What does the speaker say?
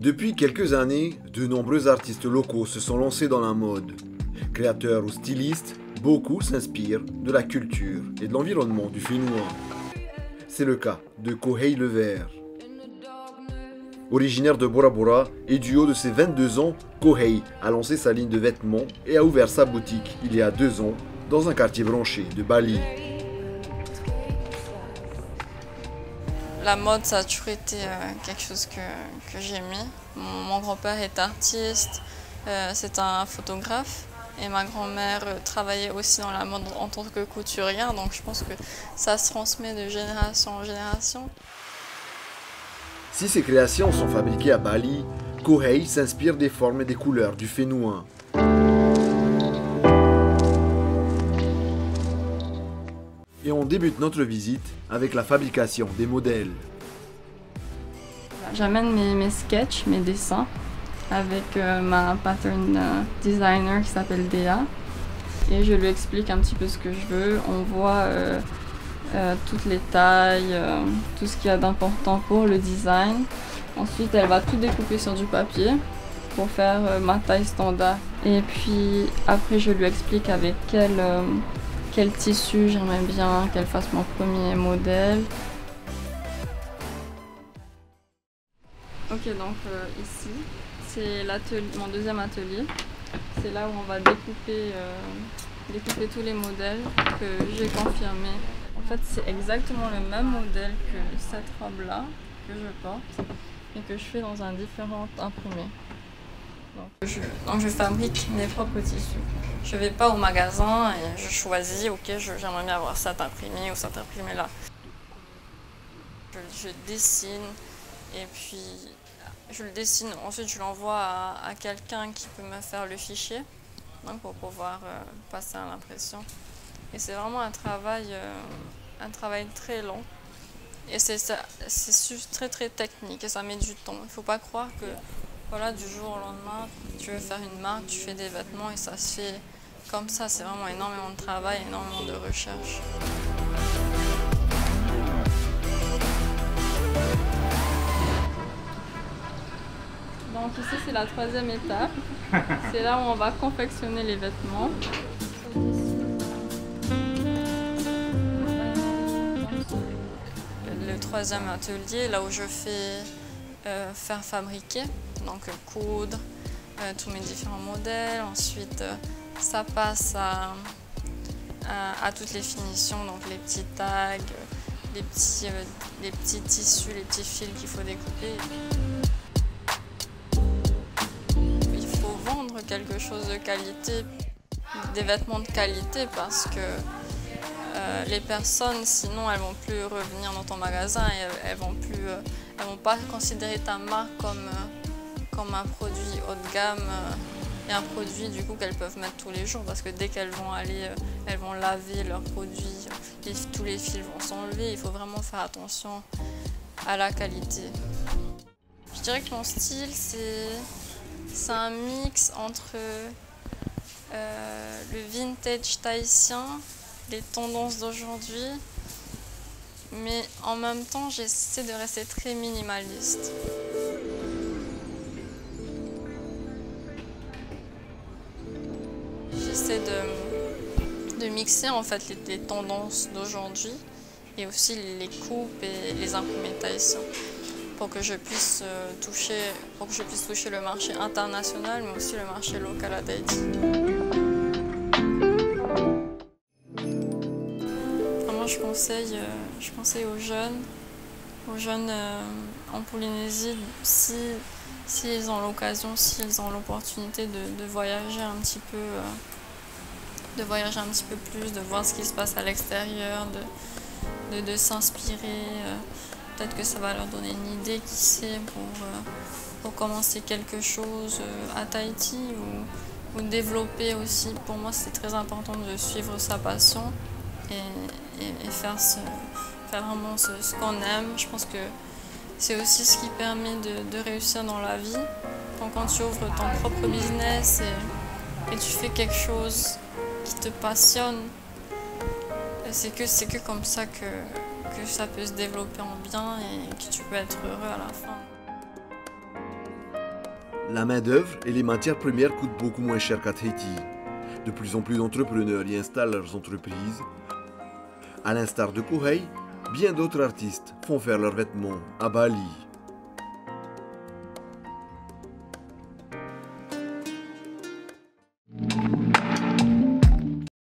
Depuis quelques années, de nombreux artistes locaux se sont lancés dans la mode. Créateurs ou stylistes, beaucoup s'inspirent de la culture et de l'environnement du Fénouin. C'est le cas de Kohei Le Vert. Originaire de Bora Bora et du haut de ses 22 ans, Kohei a lancé sa ligne de vêtements et a ouvert sa boutique il y a 2 ans dans un quartier branché de Bali. La mode, ça a toujours été quelque chose que j'aimais. Mon grand-père est artiste, c'est un photographe et ma grand-mère travaillait aussi dans la mode en tant que couturière, donc je pense que ça se transmet de génération en génération. Si ces créations sont fabriquées à Bali, Kohei s'inspire des formes et des couleurs du Fénouin. Et on débute notre visite avec la fabrication des modèles. J'amène mes sketchs, mes dessins, avec ma pattern designer qui s'appelle Dea. Et je lui explique un petit peu ce que je veux. On voit toutes les tailles, tout ce qu'il y a d'important pour le design. Ensuite, elle va tout découper sur du papier pour faire ma taille standard. Et puis après, je lui explique avec quel tissu j'aimerais bien qu'elle fasse mon premier modèle. Ok, donc ici, c'est mon deuxième atelier. C'est là où on va découper tous les modèles que j'ai confirmés. En fait, c'est exactement le même modèle que cette robe-là que je porte et que je fais dans un différent imprimé. Donc je fabrique mes propres tissus. Je ne vais pas au magasin et je choisis, ok, j'aimerais bien avoir cet imprimé ou cet imprimé là. Je dessine et puis je le dessine, ensuite je l'envoie à quelqu'un qui peut me faire le fichier pour pouvoir passer à l'impression. Et c'est vraiment un travail très long et c'est très très technique et ça met du temps. Il ne faut pas croire que voilà, du jour au lendemain, tu veux faire une marque, tu fais des vêtements et ça se fait comme ça. C'est vraiment énormément de travail, énormément de recherche. Donc ici c'est la troisième étape. C'est là où on va confectionner les vêtements. Le troisième atelier, là où je fais faire fabriquer, donc coudre tous mes différents modèles. Ensuite, ça passe à toutes les finitions, donc les petits tags, les petits tissus, les petits fils qu'il faut découper. Il faut vendre quelque chose de qualité, des vêtements de qualité, parce que les personnes, sinon, elles vont plus revenir dans ton magasin et elles vont pas considérer ta marque comme un produit haut de gamme et un produit du coup qu'elles peuvent mettre tous les jours, parce que dès qu'elles vont elles vont laver leurs produits, tous les fils vont s'enlever. Il faut vraiment faire attention à la qualité. Je dirais que mon style, c'est un mix entre le vintage tahitien, les tendances d'aujourd'hui, mais en même temps j'essaie de rester très minimaliste. J'essaie de mixer en fait les tendances d'aujourd'hui et aussi les coupes et les imprimés tahitiens pour que je puisse toucher le marché international mais aussi le marché local à Tahiti. Je conseille aux jeunes en Polynésie, s'ils ont l'occasion, s'ils ont l'opportunité de voyager un petit peu, plus, de voir ce qui se passe à l'extérieur, de s'inspirer. Peut-être que ça va leur donner une idée, qui sait, pour commencer quelque chose à Tahiti ou développer aussi. Pour moi, c'est très important de suivre sa passion et faire vraiment ce qu'on aime. Je pense que c'est aussi ce qui permet de réussir dans la vie. Donc, quand tu ouvres ton propre business et tu fais quelque chose qui te passionne, c'est que comme ça que ça peut se développer en bien et que tu peux être heureux à la fin. La main-d'œuvre et les matières premières coûtent beaucoup moins cher qu'à Tahiti. De plus en plus d'entrepreneurs y installent leurs entreprises. À l'instar de Kohei, bien d'autres artistes font faire leurs vêtements à Bali.